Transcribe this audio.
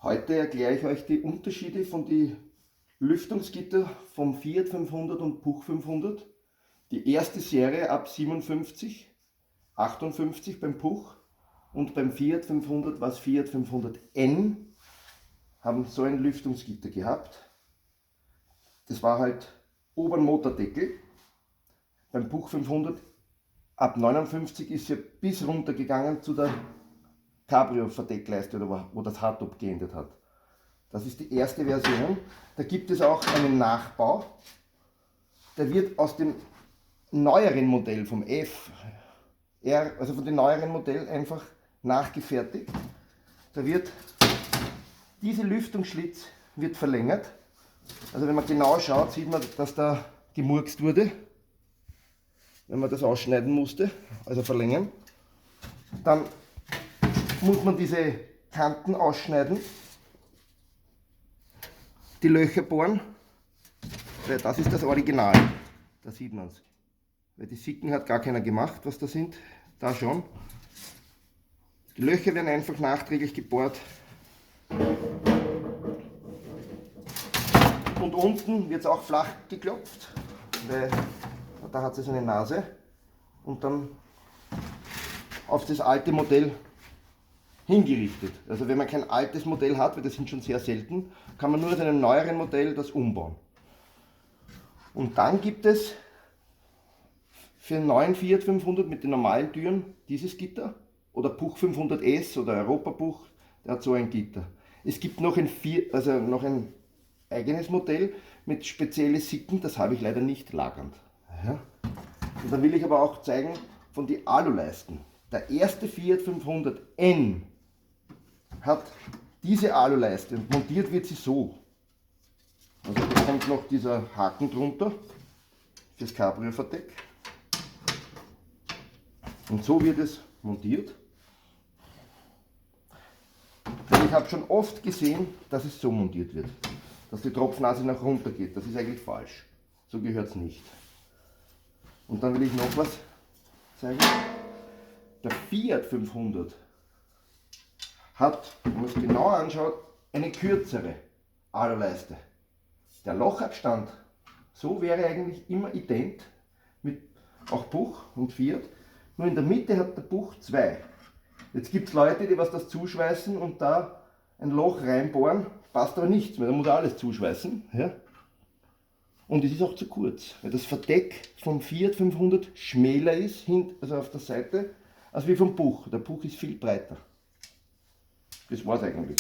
Heute erkläre ich euch die Unterschiede von den Lüftungsgitter vom Fiat 500 und Puch 500. Die erste Serie ab 57, 58 beim Puch und beim Fiat 500 war es Fiat 500N, haben so ein Lüftungsgitter gehabt. Das war halt oberen Motordeckel. Beim Puch 500 ab 59 ist ja bis runter gegangen zu der Cabrio-Verdeckleiste, oder wo das Hardtop geendet hat. Das ist die erste Version. Da gibt es auch einen Nachbau. Der wird aus dem neueren Modell vom F, R, also von dem neueren Modell einfach nachgefertigt. Da wird diese Lüftungsschlitz wird verlängert. Also wenn man genau schaut, sieht man, dass da gemurkst wurde, wenn man das ausschneiden musste, also verlängern. Dann muss man diese Kanten ausschneiden, die Löcher bohren, weil das ist das Original, da sieht man es. Weil die Sicken hat gar keiner gemacht, was da sind, da schon. Die Löcher werden einfach nachträglich gebohrt. Und unten wird es auch flach geklopft, weil da hat es eine Nase. Und dann auf das alte Modell hingerichtet. Also wenn man kein altes Modell hat, weil das sind schon sehr selten, kann man nur aus einem neueren Modell das umbauen. Und dann gibt es für den neuen Fiat 500 mit den normalen Türen dieses Gitter, oder Puch 500S oder Europapuch, der hat so ein Gitter. Es gibt noch ein eigenes Modell mit speziellen Sicken, das habe ich leider nicht lagernd. Ja. Und dann will ich aber auch zeigen von den Aluleisten. Der erste Fiat 500N hat diese Aluleiste und montiert wird sie so. Also da kommt noch dieser Haken drunter fürs Cabrio-Verdeck. Und so wird es montiert. Und ich habe schon oft gesehen, dass es so montiert wird, dass die Tropfnase nach runter geht. Das ist eigentlich falsch. So gehört es nicht. Und dann will ich noch was zeigen. Der Fiat 500 hat, wenn man es genau anschaut, eine kürzere Aluleiste. Der Lochabstand, so wäre eigentlich immer ident mit auch Puch und Fiat, nur in der Mitte hat der Puch zwei. Jetzt gibt es Leute, die was das zuschweißen und da ein Loch reinbohren, passt aber nichts mehr, da muss alles zuschweißen. Ja? Und es ist auch zu kurz, weil das Verdeck vom Fiat 500 schmäler ist, also auf der Seite, als wie vom Puch. Der Puch ist viel breiter. Das war's eigentlich.